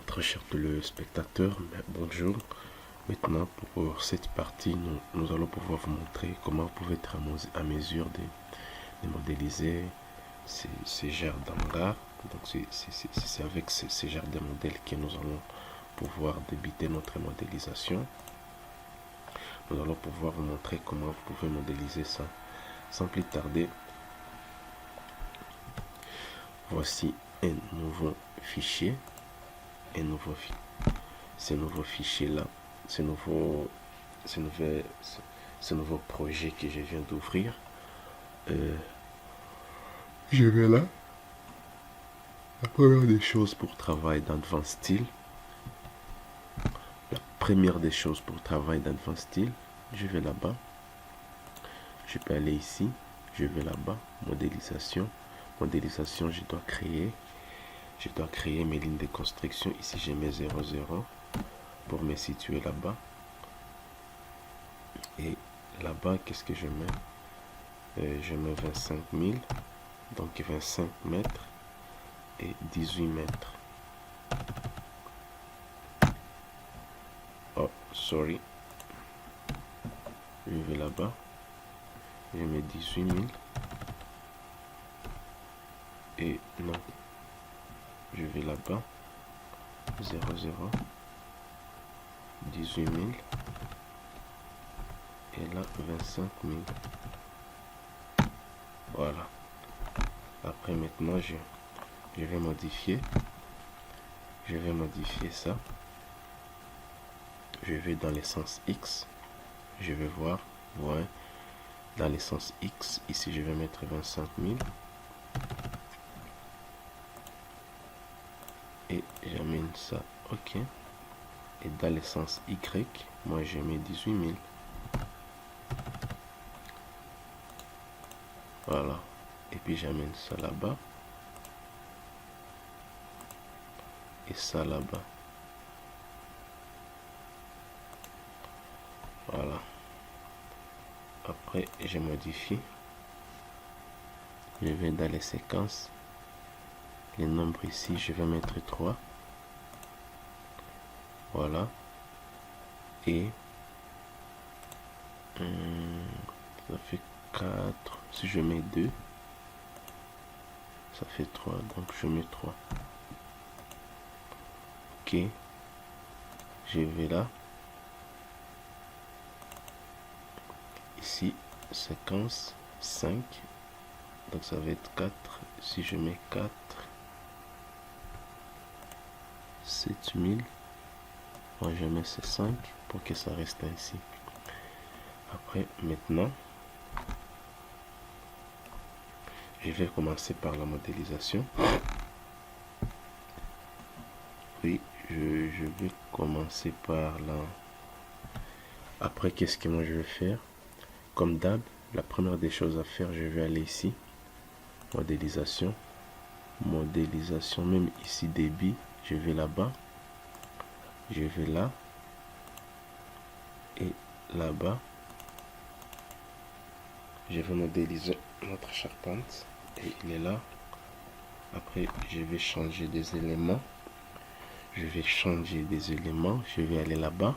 Très cher téléspectateur, bonjour. Maintenant, pour cette partie, nous allons pouvoir vous montrer comment vous pouvez être à mesure de modéliser ces jardins-là. Donc, c'est avec ces jardins modèles que nous allons pouvoir débuter notre modélisation. Nous allons pouvoir vous montrer comment vous pouvez modéliser ça. Sans plus tarder, voici un nouveau fichier. Ce nouveau fichier là, ce nouveau projet que je viens d'ouvrir, je vais là. La première des choses pour travailler dans Advanced Style, je vais là-bas. Je peux aller ici, je vais là-bas, modélisation, je dois créer mes lignes de construction. Ici, j'ai mes 00 pour me situer là-bas. Et là-bas, qu'est-ce que je mets? Je mets 25 000, donc 25 mètres et 18 mètres. Oh, sorry. Je vais là-bas. Je mets 18 000. Et non. Je vais là-bas. 00. 18 000. Et là, 25 000. Voilà. Après, maintenant, je vais modifier. Je vais modifier ça. Je vais dans l'essence X. Je vais voir. Ouais. Dans l'essence X, ici, je vais mettre 25 000. Et j'amène ça. OK. Et dans l'essence Y, moi, je mets 18 000. Voilà. Et puis j'amène ça là-bas. Et ça là-bas. Voilà. Après, je modifie. Je vais dans les séquences. Les nombres ici, je vais mettre 3. Voilà. Et ça fait 4. Si je mets 2, ça fait 3. Donc je mets 3. OK. Je vais là. Ici, séquence 5. Donc ça va être 4. Si je mets 4, 7000. Moi je mets ces 5 pour que ça reste ainsi. Après, maintenant, je vais commencer par la modélisation. Oui, je vais commencer par là. Après, qu'est-ce que moi je vais faire? Comme d'hab, la première des choses à faire, je vais aller ici. Modélisation. Modélisation, même ici, débit. Je vais là-bas. Je vais là. Et là-bas. Je vais modéliser notre charpente. Et il est là. Après, je vais changer des éléments. Je vais aller là-bas.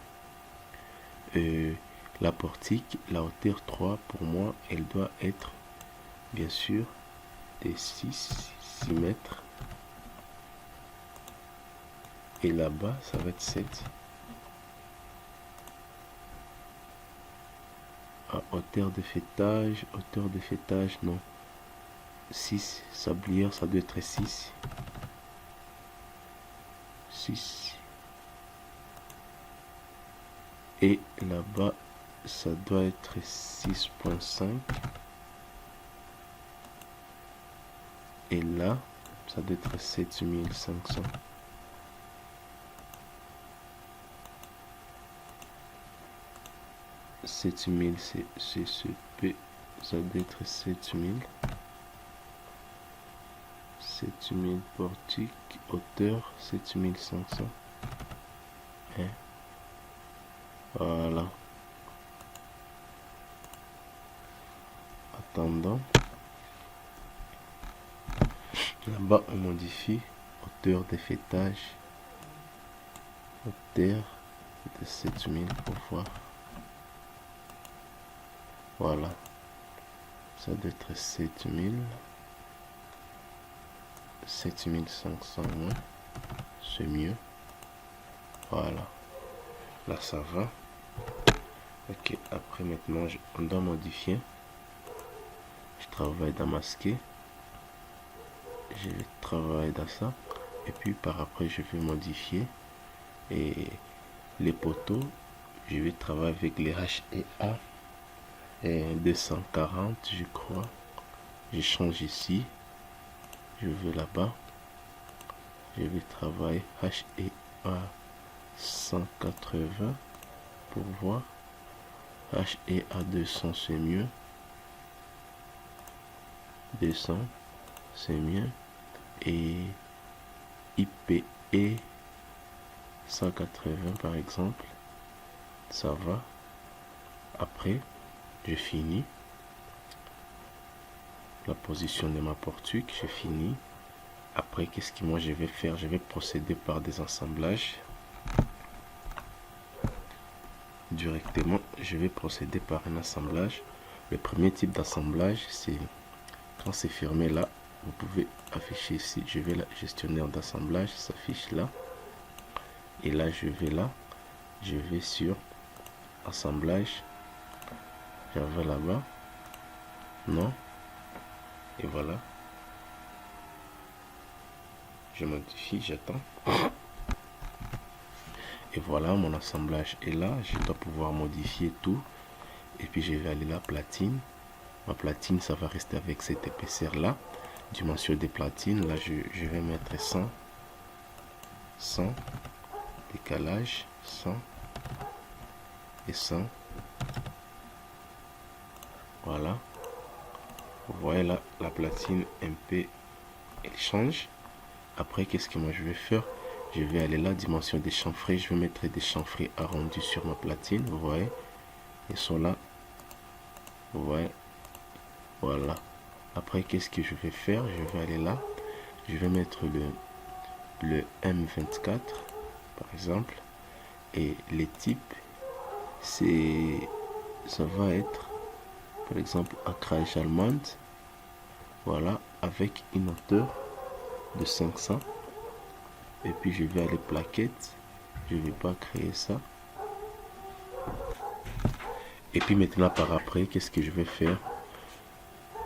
La portique, la hauteur 3, pour moi, elle doit être, bien sûr, de 6 mètres. Et là-bas, ça va être 7. Hauteur de fêtage, non. 6, sablière, ça doit être 6. 6. Et là-bas, ça doit être 6.5. Et là, ça doit être 7500. C'est CCP, ça doit être 7000. 7000 portique, hauteur 7500. Hein? Voilà. Attendant. Là-bas, on modifie hauteur de fêtage hauteur de 7000 pour voir. Voilà, ça doit être 7500 moins, c'est mieux. Voilà, là ça va. Ok, après maintenant on doit modifier. Je travaille dans masquer, je vais travailler dans ça, et puis par après je vais modifier. Et les poteaux, je vais travailler avec les H et A et 240 je crois. Je change ici, je vais là-bas, je vais travailler H et A 180 pour voir. H et A 200 c'est mieux, 200 c'est mieux, et IPE 180 par exemple, ça va. Après je finis la position de ma portique, je finis. Après qu'est-ce que moi je vais faire, je vais procéder par des assemblages. Directement je vais procéder par un assemblage. Le premier type d'assemblage, c'est quand c'est fermé là, vous pouvez afficher ici, je vais la gestionnaire d'assemblage, s'affiche là, et là je vais là, je vais sur assemblage, j'avais là-bas, non, et voilà, je modifie, j'attends, et voilà, mon assemblage est là. Je dois pouvoir modifier tout, et puis je vais aller là, platine. Ma platine, ça va rester avec cette épaisseur là. Dimension des platines, là je vais mettre 100, décalage 100 et 100. Voilà, vous voyez là la platine un peu elle change. Après qu'est-ce que moi je vais faire, je vais aller là, dimension des chanfrés, je vais mettre des chanfrés arrondis sur ma platine, vous voyez, ils sont là, vous voyez, voilà. Après qu'est-ce que je vais faire, je vais aller là, je vais mettre le M24 par exemple, et les types, ça va être par exemple ancrage allemande, voilà, avec une hauteur de 500. Et puis je vais aller plaquette, je vais pas créer ça. Et puis maintenant par après, qu'est-ce que je vais faire,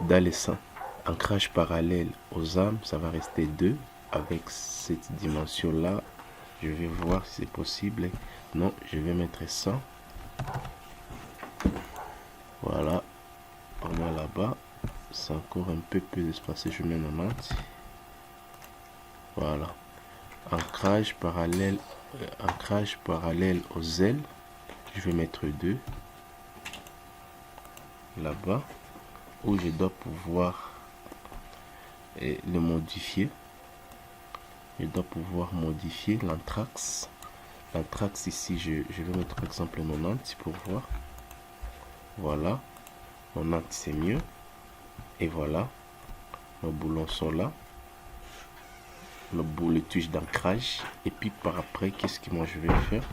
dans les seins, ancrage parallèle aux armes, ça va rester 2 avec cette dimension là. Je vais voir si c'est possible. Non, je vais mettre 100. Voilà, pour moi là-bas, c'est encore un peu plus espacé, je mets 90. Voilà, ancrage parallèle aux ailes, je vais mettre 2 là-bas, où je dois pouvoir le modifier. Je dois pouvoir modifier l'anthrax. L'anthrax ici, je vais mettre par exemple 90 pour voir. Voilà, 90 c'est mieux. Et voilà, nos boulons sont là. Le touche d'ancrage. Et puis par après, qu'est-ce que moi je vais faire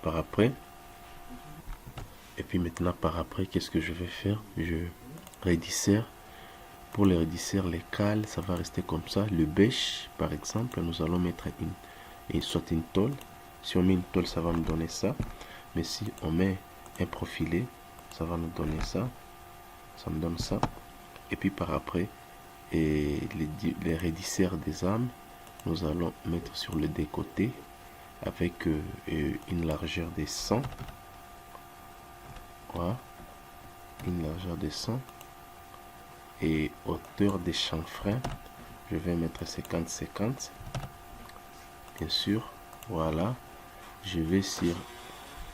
par après? Et puis maintenant par après, qu'est-ce que je vais faire? Je redissère. Pour les redisseurs, les cales, ça va rester comme ça. Le bêche, par exemple, nous allons mettre soit une tôle. Si on met une tôle, ça va nous donner ça. Mais si on met un profilé, ça va nous donner ça. Ça me donne ça. Et puis par après, les redisseurs des armes, nous allons mettre sur le décoté avec une largeur de 100. Voilà, une largeur de 100. Et hauteur des chanfreins, je vais mettre 50-50, bien sûr. Voilà, je vais sur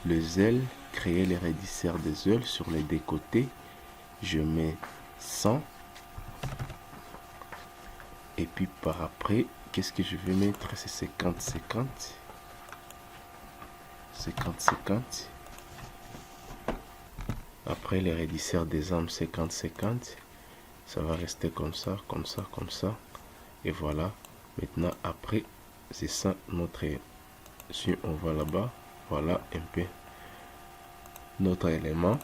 les ailes, créer les redisseurs des ailes sur les deux côtés, je mets 100. Et puis par après, qu'est-ce que je vais mettre? C'est 50-50. 50-50. Après les redisseurs des armes, 50-50. Ça va rester comme ça, comme ça, comme ça. Et voilà. Maintenant, après, c'est ça notre Si on va là-bas, voilà un peu notre élément.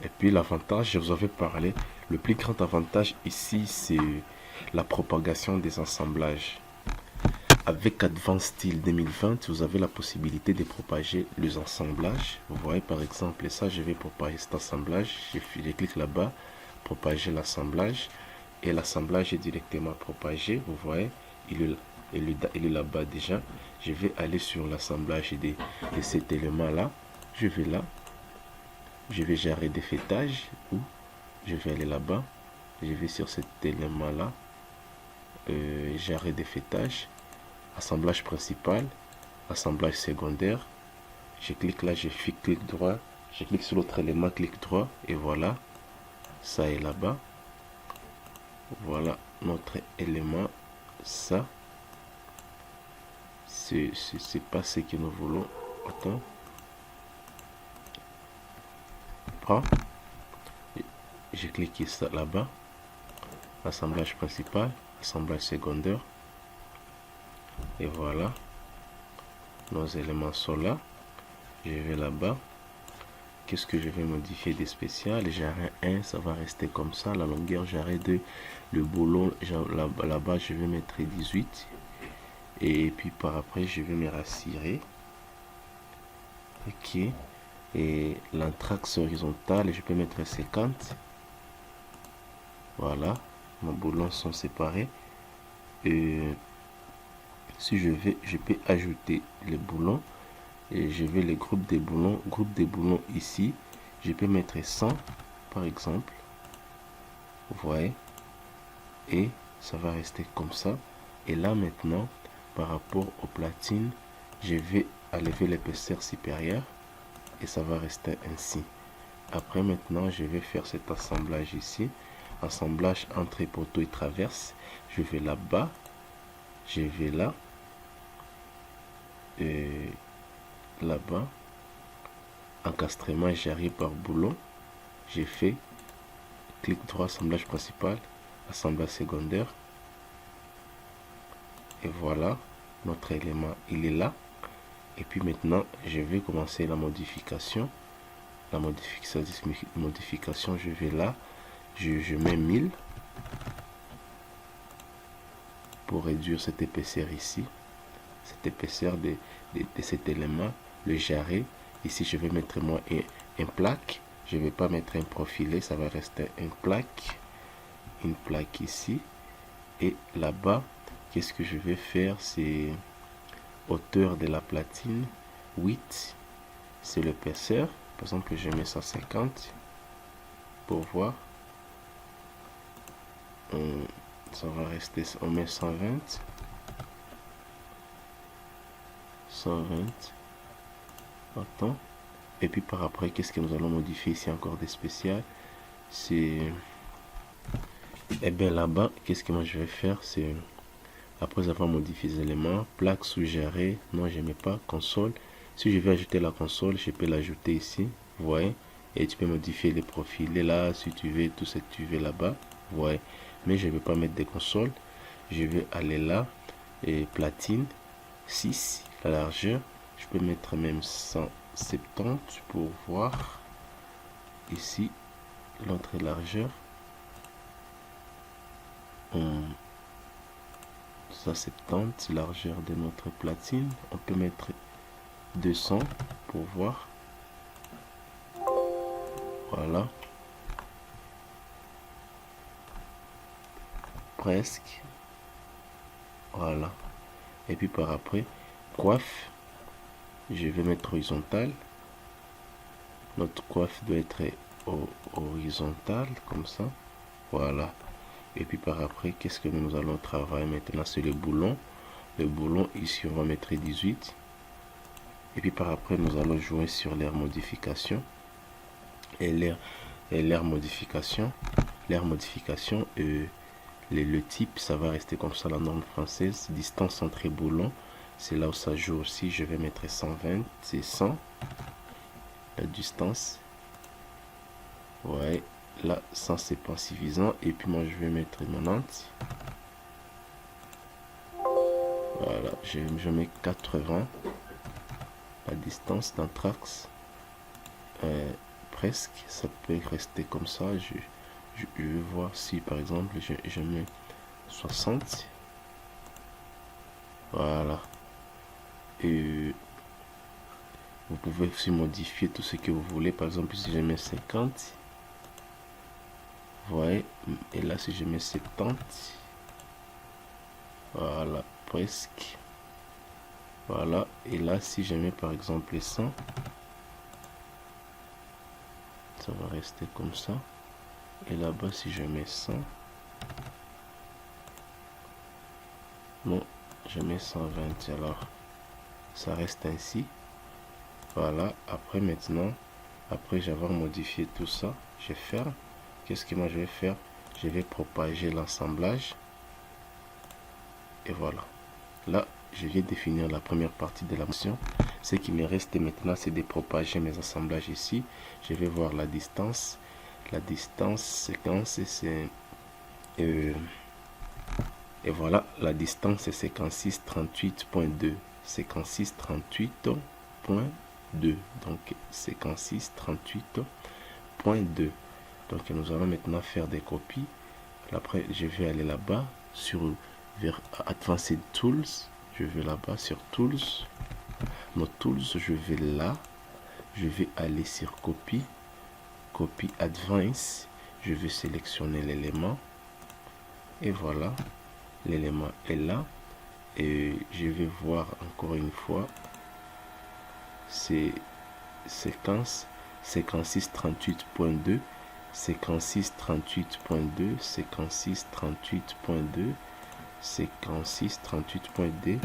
Et puis l'avantage, je vous avais parlé, le plus grand avantage ici, c'est la propagation des assemblages. Avec Advanced Style 2020, vous avez la possibilité de propager les assemblages. Vous voyez par exemple ça, je vais propager cet assemblage. Je clique là-bas, propager l'assemblage. Et l'assemblage est directement propagé. Vous voyez, il est là-bas déjà. Je vais aller sur l'assemblage de cet élément-là. Je vais là. Je vais gérer des fêtages. Ou je vais aller là-bas. Je vais sur cet élément-là. Gérer des fêtages. Assemblage principal, assemblage secondaire. Je clique là, je fais clic droit, je clique sur l'autre élément, clic droit, et voilà, ça est là-bas. Voilà notre élément, ça. C'est pas ce que nous voulons. Attends. Prends. J'ai cliqué ça là-bas. Assemblage principal, assemblage secondaire. Et voilà, nos éléments sont là. Je vais là-bas. Qu'est-ce que je vais modifier des spéciales? Jarret 1, ça va rester comme ça. La longueur jarret 2, le boulon là-bas, je vais mettre 18. Et puis par après, je vais me rassurer. Ok. Et l'anthrax horizontal, je peux mettre 50. Voilà, nos boulons sont séparés. Et si je peux ajouter les boulons et je vais les groupe des boulons ici, je peux mettre 100 par exemple, vous voyez, et ça va rester comme ça. Et là maintenant, par rapport aux platines, je vais enlever l'épaisseur supérieure et ça va rester ainsi. Après maintenant, je vais faire cet assemblage ici, assemblage entre poteau et traverse. Je vais là-bas, je vais là, et là-bas, encastrement j'arrive par boulon, j'ai fait clic droit, assemblage principal, assemblage secondaire, et voilà, notre élément il est là. Et puis maintenant je vais commencer la modification. La modification, je vais là, je mets 1000 pour réduire cette épaisseur ici, cette épaisseur de cet élément, le jarret. Ici je vais mettre moi un plaque, je vais pas mettre un profilé, ça va rester une plaque ici. Et là-bas, qu'est-ce que je vais faire? C'est hauteur de la platine 8, c'est l'épaisseur. Par exemple, je mets 150 pour voir. Ça va rester, on met 120. Attends. Et puis par après, qu'est-ce que nous allons modifier ici? Encore des spéciales. C'est... Et bien là-bas, qu'est-ce que moi je vais faire? C'est... Après avoir modifié les éléments, plaque suggérée, non je mets pas, console. Si je vais ajouter la console, je peux l'ajouter ici, vous voyez. Et tu peux modifier les profils. Et là, si tu veux, tout ce que tu veux là-bas, vous voyez. Mais je ne vais pas mettre des consoles. Je vais aller là, et platine, 6, la largeur. Je peux mettre même 170 pour voir. Ici, l'entrée largeur. 170, largeur de notre platine. On peut mettre 200 pour voir. Voilà. Presque. Voilà. Et puis par après, coiffe. Je vais mettre horizontal. Notre coiffe doit être horizontale, comme ça. Voilà. Et puis par après, qu'est-ce que nous allons travailler maintenant? C'est le boulon. Le boulon, ici, on va mettre 18. Et puis par après, nous allons jouer sur l'air modification. Et l'air modification. L'air modification, le type, ça va rester comme ça, la norme française. Distance entre boulons, c'est là où ça joue aussi. Je vais mettre 120, c'est 100. La distance. Ouais. Là, 100 c'est pas suffisant. Et puis moi, je vais mettre 90. Voilà, je mets 80. la distance d'anthrax, presque, ça peut rester comme ça. Je vais voir si par exemple je mets 60. Voilà. Et vous pouvez aussi modifier tout ce que vous voulez. Par exemple, si je mets 50, vous voyez, et là si je mets 70, voilà, presque. Voilà, et là si je mets par exemple 100, ça va rester comme ça. Et là-bas si je mets 100, non, je mets 120, alors ça reste ainsi. Voilà, après maintenant, après j'avoir modifié tout ça, je ferme. Qu'est-ce que moi je vais faire? Je vais propager l'assemblage. Et voilà. Là, je viens définir la première partie de la motion. Ce qui me reste maintenant, c'est de propager mes assemblages ici. Je vais voir la distance. La distance séquence, c'est... et voilà, la distance c'est 5638.2. 5638.2. Donc 5638.2. Donc nous allons maintenant faire des copies. Après, je vais aller là-bas vers Advanced Tools. Je vais là-bas sur Tools. Nos Tools, je vais là. Je vais aller sur Copy. Copy Advance. Je vais sélectionner l'élément. Et voilà. L'élément est là. Et je vais voir encore une fois. C'est séquence 5638.2. 5638.2, 5638.2, 5638.2,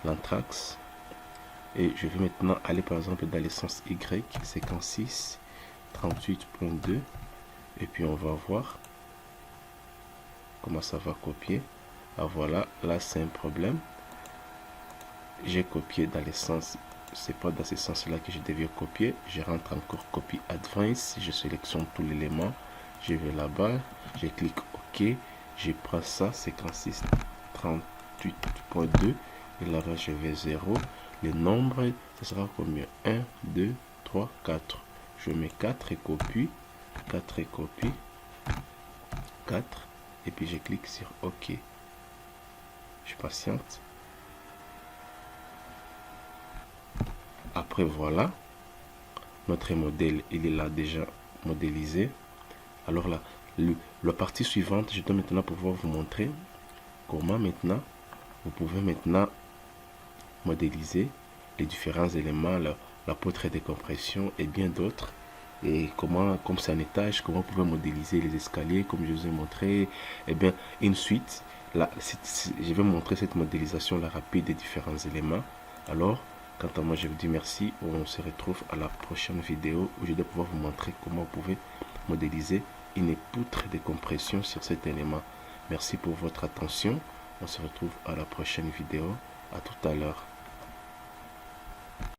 l'anthrax. Et je vais maintenant aller par exemple dans le sens Y, 5638.2. Et puis on va voir comment ça va copier. Ah voilà, là c'est un problème. J'ai copié dans le sens, c'est pas dans ce sens là que je devais copier. Je rentre encore copy advance, je sélectionne tout l'élément, je vais là-bas, je clique OK, je prends ça, 5638.2 et là-bas je vais 0. Le nombre, ce sera combien? 1, 2, 3, 4. Je mets 4 et copie, 4 et copie, 4 et puis je clique sur OK. Je patiente. Après voilà, notre modèle il est là déjà modélisé. Alors là, la partie suivante, je dois maintenant pouvoir vous montrer comment maintenant vous pouvez maintenant modéliser les différents éléments, la poutre de compression et bien d'autres. Et comment, comme c'est un étage, comment vous pouvez modéliser les escaliers comme je vous ai montré. Et bien une suite, là, je vais montrer cette modélisation là rapide des différents éléments. Alors quant à moi, je vous dis merci. On se retrouve à la prochaine vidéo où je vais pouvoir vous montrer comment vous pouvez modéliser une poutre de compression sur cet élément. Merci pour votre attention. On se retrouve à la prochaine vidéo. À tout à l'heure.